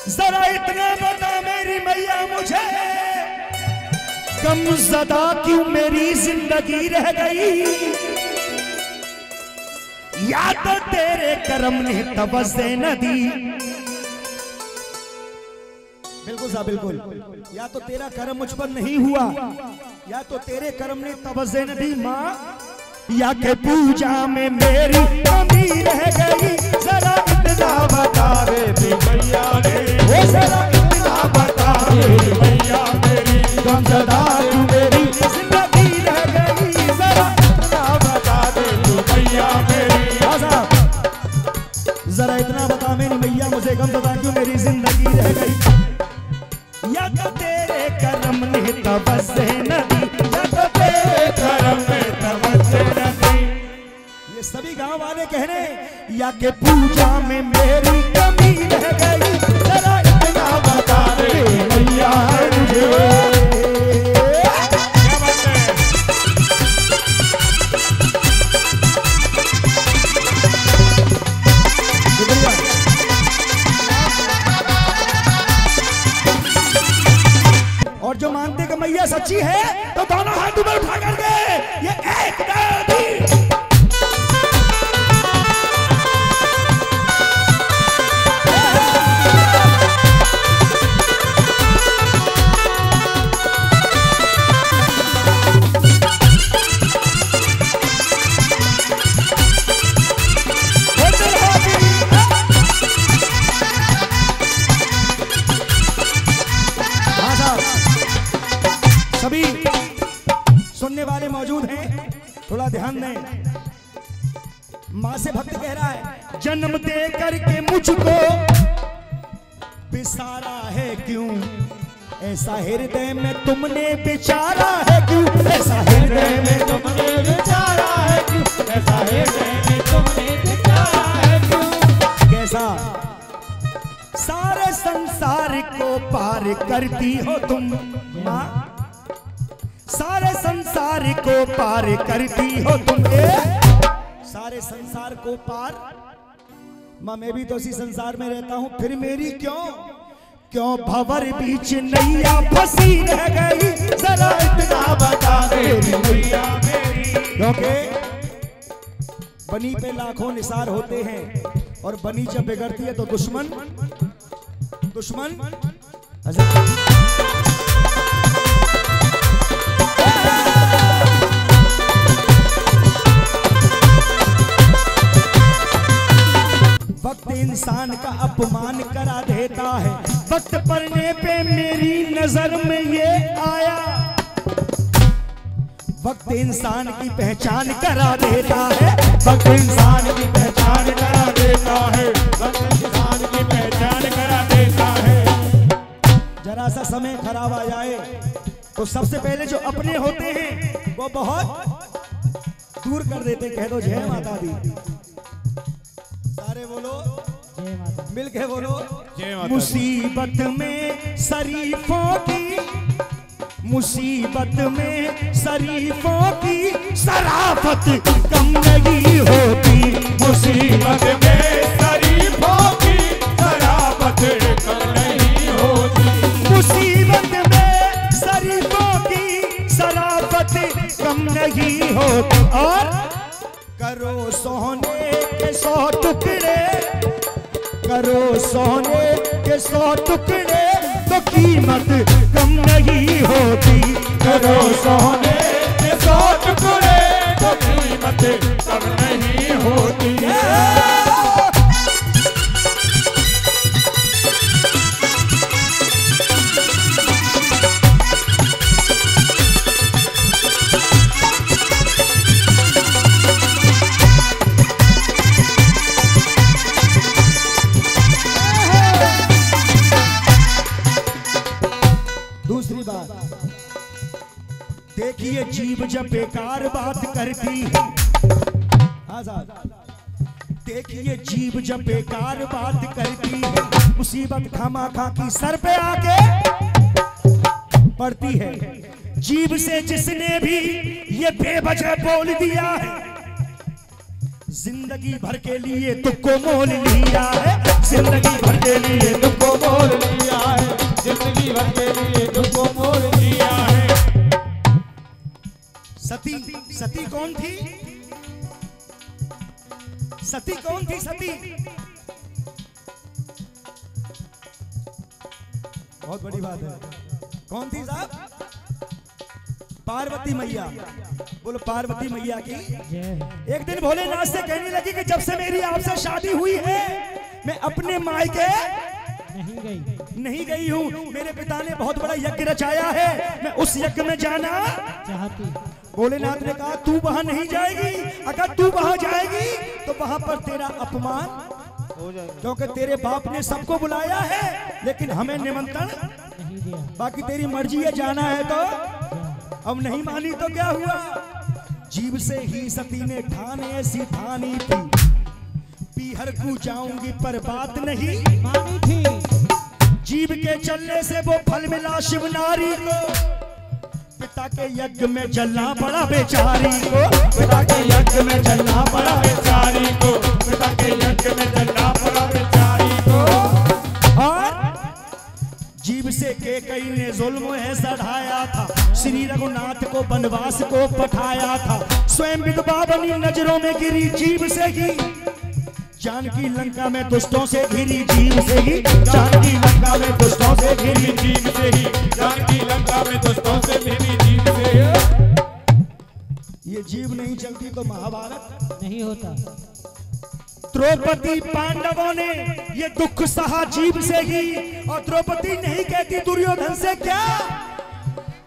जरा इतना बता मेरी मैया मुझे, गमज़दा क्यों मेरी जिंदगी रह गई? या तो तेरे करम ने तवज्जो न दी। बिल्कुल साहब बिल्कुल। या तो तेरा करम मुझ पर नहीं हुआ, या तो तेरे करम ने तवज्जो न दी माँ, या के पूजा में मेरी कमी रह गई। जरा इतना बता मेरी मैया रे, जरा इतना बता मेरी मैया मेरी, गमज़दा तू मेरी जिंदगी रह गई। जरा इतना बता मेरी मैया मेरी, जरा इतना बता मेरी मैया मुझे गमज़दा क्यों मेरी जिंदगी रह गई? या तो तेरे करम ने तवज्जो न दी, या तो तेरे करम ने तवज्जो न दी। ये सभी गांव वाले कह रहे हैं, या के पूजा में मेरी कमी रह गई। जरा इतना बता दे मैया मुझे। और जो मानते कि मैया सच्ची है तो दोनों हाथ ऊपर उठा करके ये एक दादी। सभी सुनने वाले मौजूद हैं, थोड़ा ध्यान दें। माँ से भक्त कह रहा है, जन्म दे करके मुझको बिसारा है क्यों? ऐसा हृदय में तुमने बिचारा है क्यों? ऐसा हृदय में तुमने बिचारा है क्यों? ऐसा हृदय में तुमने बिचारा है क्यों? कैसा सारे संसार को पार करती हो तुम माँ, सारे संसार को पार करती हो तुम। सारे संसार को पार माँ, मैं भी तो इसी संसार में रहता हूँ, फिर मेरी क्यों भंवर बीच नैया फंसी रह गई? जरा इतना बता मेरी मैया मेरी। क्योंकि बनी पे लाखों निसार होते हैं, और बनी जब बिगड़ती है तो दुश्मन वक्त इंसान का अपमान करा देता है, वक्त पड़ने पे मेरी नजर में ये आया। वक्त इंसान की पहचान करा देता है, वक्त इंसान की पहचान करा देता है, वक्त इंसान की पहचान करा देता है। जरा सा समय खराब आ जाए तो सबसे पहले जो अपने होते हैं वो बहुत दूर कर देते। कह दो जय माता दी, सारे बोलो मिल के बोलो जय माता। मुसीबत में शरीफों की, मुसीबत में शरीफों की शराफत कम नहीं होती। मुसीबत में शरीफों की शराफत कम नहीं होती। मुसीबत में शरीफों की शराफत कम नहीं होती। और करो सोने के 100 टुकड़े, करो सोने के 100 टुकड़े तो कीमत कम नहीं होती। करो सोने के 100 टुकड़े तो कीमत कम नहीं होती। दूसरी बात देखिए, जीव जब बेकार बात करती है, देखिए जीव जब बेकार बात करती है, मुसीबत खामाखा की सर पे आके पड़ती है। जीव से जिसने भी ये बेवजह बोल दिया है, जिंदगी भर के लिए तुझको मोल लिया है। जिंदगी भर के लिए दुख को मोल लिया है, जिंदगी भर के लिए दुख को मोल लिया है। सती, सती कौन थी? सती कौन थी? सती बहुत बड़ी बात है। कौन थी साहब? पार्वती मैया। बोलो पार्वती मैया की। एक दिन भोलेनाथ से कहने लगी कि जब से मेरी आपसे शादी हुई है मैं अपने मायके नहीं गई हूँ। मेरे पिता ने बहुत बड़ा यज्ञ रचाया है, मैं उस यज्ञ में जाना चाहती। भोलेनाथ ने कहा तू वहां नहीं जाएगी, अगर तू वहां जाएगी तो वहां पर तेरा अपमान हो जाएगा, क्योंकि तेरे बाप ने सबको बुलाया है लेकिन हमें निमंत्रण नहीं दिया। बाकी तेरी मर्जी है, जाना है तो। अब नहीं मानी तो क्या हुआ? जीव से ही सती ने ठान ऐसी ठानी थी, पीहर को जाऊंगी पर बात नहीं मानी थी। जीव के चलने से वो फल मिला शिव नारी को, पिता के यज्ञ में जलना पड़ा बेचारी को। पिता के यज्ञ में जलना पड़ा बेचारी को, पिता के यज्ञ में जलना पड़ा बेचारी को। और जीव से केकई ने जुल्म ऐसा ढाया था, श्री रघुनाथ को वनवास को पठाया था। स्वयं विधवा बनी नजरों में गिरी जीव से ही, जानकी लंका में दुष्टों से घिरी जीव से ही। जानकी लंका में दुष्टों से घिरी जीव से ही, जानकी लंका में दुष्टों से घिरी जीव से ही। ये जीव नहीं चलती तो महाभारत नहीं होता। द्रौपदी पांडवों ने ये दुख सहा जीव से ही, और द्रौपदी नहीं कहती दुर्योधन से क्या,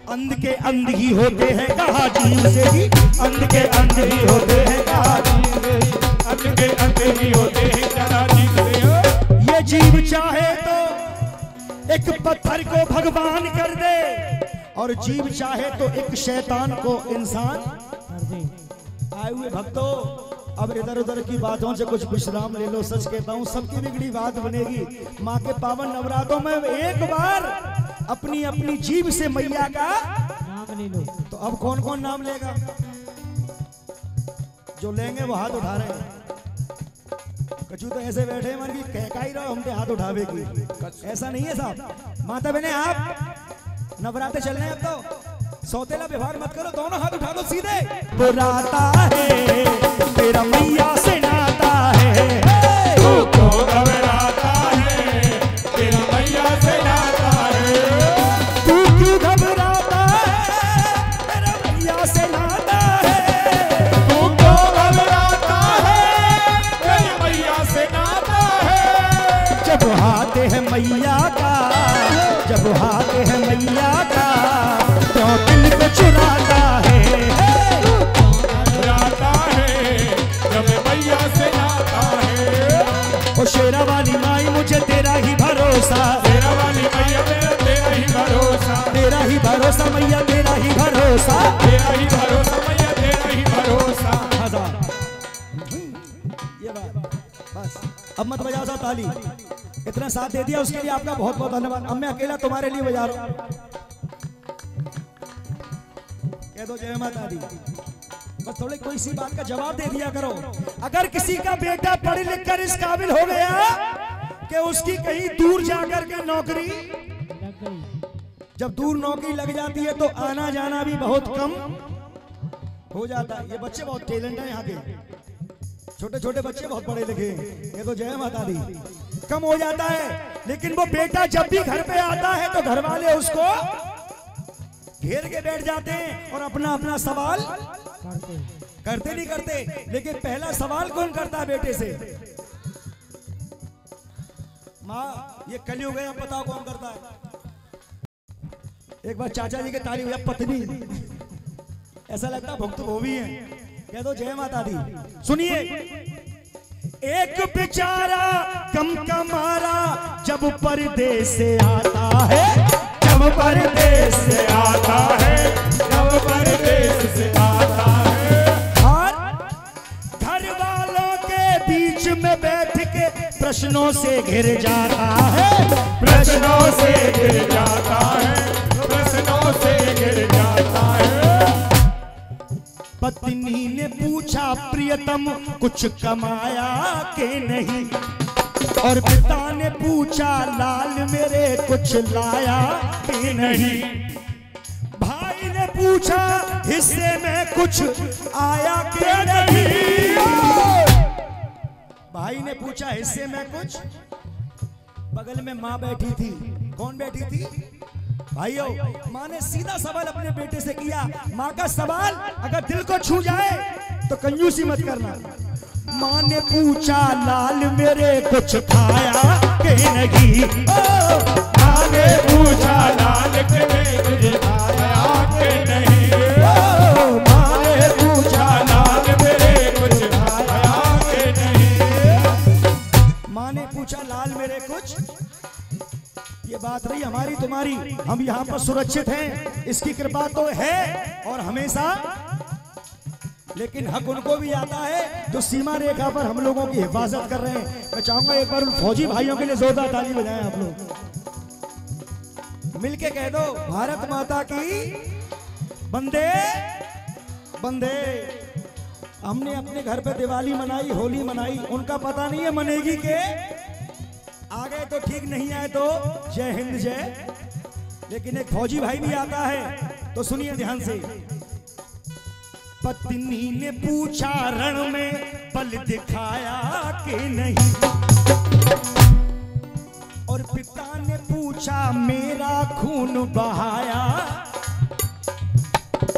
अंध के अंध ही होते हैं कहा जीव से ही। अंध के अंध ही होते हैं कहा जीव से ही, अंध के अंध ही होते हैं कहा जीव से ही। ये जीव चाहे तो एक पत्थर को भगवान कर दे, और जीव चाहे तो एक शैतान को इंसान कर दे। आए हुए भक्तों, अब इधर उधर की बातों से कुछ विश्राम ले लो। सच कहता हूँ सबकी बिगड़ी बात बनेगी। माँ के पावन नवरात्रों में एक बार अपनी अपनी जीभ से मैया का नाम ले लो। तो अब कौन कौन नाम लेगा? जो लेंगे वो हाथ उठा रहे हैं। कचू तो ऐसे बैठे हैं मन की कह ही रहो हम पे हाथ उठावेगी, ऐसा नहीं है साहब। माता बहने आप नवरात्रे चल रहे हैं, अब तो सौतेला व्यवहार मत करो, दोनों हाथ उठा दो सीधे। बुराता है तेरा मैया से नाता है, तू क्यों घबराता है तेरा मैया से नाता है। तू क्यों घबराता है तेरा मैया से नाता है, तू क्यों घबराता है तेरी मैया से नाता है। जब हाथ है मैया का, जब हाथ है मैया का, तो दिल को चुराता है, चुराता है जब मैया से नाता है। ओ शेरा वाली माई मुझे तेरा ही भरोसा, शेरा वाली मैया मेरा तेरा ही भरोसा, तेरा ही भरोसा मैया तेरा ही भरोसा, तेरा ही भरोसा मैया तेरा ही भरोसा। ये बात बस, अब मत बजाओ सा ताली। इतना साथ दे दिया उसके लिए आपका बहुत बहुत धन्यवाद। अब मैं अकेला तुम्हारे लिए बजा रहा हूं। कह दो जय माता दी। बस थोड़ी कोई सी बात का जवाब दे दिया करो। अगर किसी का बेटा पढ़ लिख कर इस काबिल हो गया कि उसकी कहीं दूर जाकर के नौकरी लग गई, जब दूर नौकरी लग जाती है तो आना जाना भी बहुत कम हो जाता है। ये बच्चे बहुत टैलेंट है यहाँ के, छोटे छोटे बच्चे बहुत पढ़े लिखे। ये तो जय माता दी। कम हो जाता है, लेकिन वो बेटा जब भी घर पे आता है तो घर वाले उसको घेर के बैठ जाते हैं और अपना अपना सवाल करते नहीं करते। लेकिन पहला सवाल कौन करता है बेटे से? माँ ये कलयुग है, बताओ कौन करता है? एक बार चाचा जी के ताली हुई, पत्नी ऐसा लगता है भक्त वो भी है। कह दो जय माता दी। सुनिए, एक बेचारा कम कमारा जब परदेस से आता है, जब परदेस से आता है, जब परदेस से आता है, और घर वालों के बीच में बैठ के प्रश्नों से घिर जाता है, प्रश्नों से घिर जाता है, प्रश्नों से घिर जाता है। पत्नी ने पूछा प्रियतम कुछ कमाया के नहीं, और पिता ने पूछा लाल मेरे कुछ लाया कि नहीं। भाई ने पूछा हिस्से में कुछ आया कि नहीं। भाई ने पूछा हिस्से में कुछ। बगल में माँ बैठी थी। कौन बैठी थी? भाइयों, माँ ने सीधा सवाल अपने बेटे से किया। माँ का सवाल अगर दिल को छू जाए तो कंजूसी मत करना। माँ ने पूछा लाल मेरे कुछ खाया कि नहीं। माँ ने पूछा लाल मेरे कुछ खाया कि नहीं। माँ ने पूछा लाल मेरे कुछ खाया कि नहीं। माँ ने पूछा लाल मेरे कुछ। ये बात रही हमारी तुम्हारी, हम यहाँ पर सुरक्षित हैं, इसकी कृपा तो है और हमेशा। लेकिन हक उनको भी आता है जो सीमा रेखा पर हम लोगों की हिफाजत कर रहे हैं। मैं चाहूंगा एक बार उन फौजी भाइयों के लिए जोरदार ताली बजाएं आप लोग। मिलके कह दो भारत माता की बंदे बंदे। हमने अपने घर पे दिवाली मनाई, होली मनाई, उनका पता नहीं है मनेगी के। आ गए तो ठीक, नहीं आए तो जय हिंद जय। लेकिन एक फौजी भाई भी आता है तो सुनिए ध्यान से। पत्नी ने पूछा रण में बल दिखाया कि नहीं। और पिता ने पूछा मेरा खून बहाया।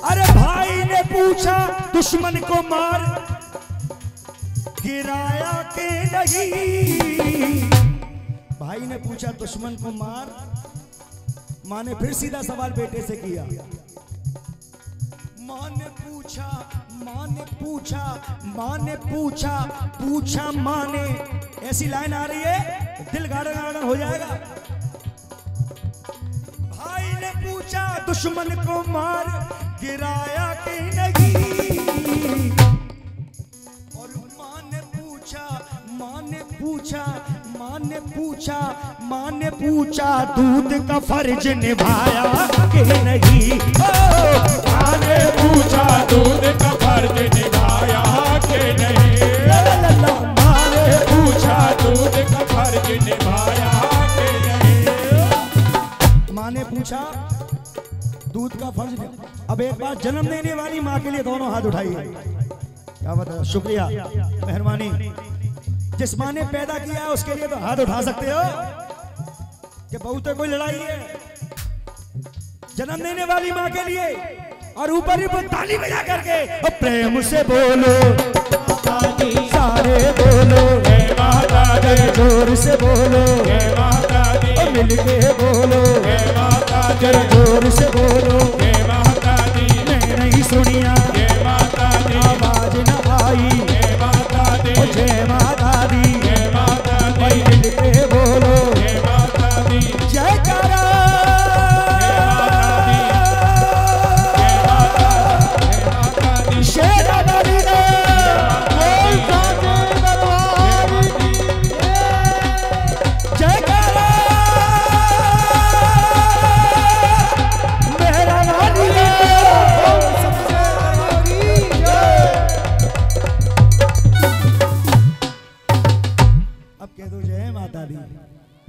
अरे भाई ने पूछा दुश्मन को मार गिराया कि नहीं। भाई ने पूछा दुश्मन को मार। मां ने फिर सीधा सवाल बेटे से किया। मां ने पूछा, मां ने पूछा, मां ने पूछा, पूछा मां ने। ऐसी लाइन आ रही है दिल गार्डन गार्डन हो जाएगा। भाई ने पूछा दुश्मन को मार गिराया कि नहीं। और मां ने पूछा, मां ने पूछा, मां ने पूछा, मां ने पूछा दूध का फर्ज निभाया कि नहीं। माँ ने पूछा दूध का फर्ज निभाया कि नहीं। माँ ने पूछा दूध का फर्ज निभाया कि नहीं। माँ ने पूछा दूध का फर्ज। अब एक बार जन्म देने वाली माँ के लिए दोनों हाथ उठाइए। क्या बता, शुक्रिया, मेहरबानी। जिस माँ ने पैदा किया है उसके लिए तो हाथ उठा सकते हो कि बहुत कोई लड़ाई है। जन्म देने वाली माँ के लिए और ऊपर ही ताली बजा करके और प्रेम से बोलो सारे बोलो, जोर से बोलो, मिल के बोलो, जोर से बोलो।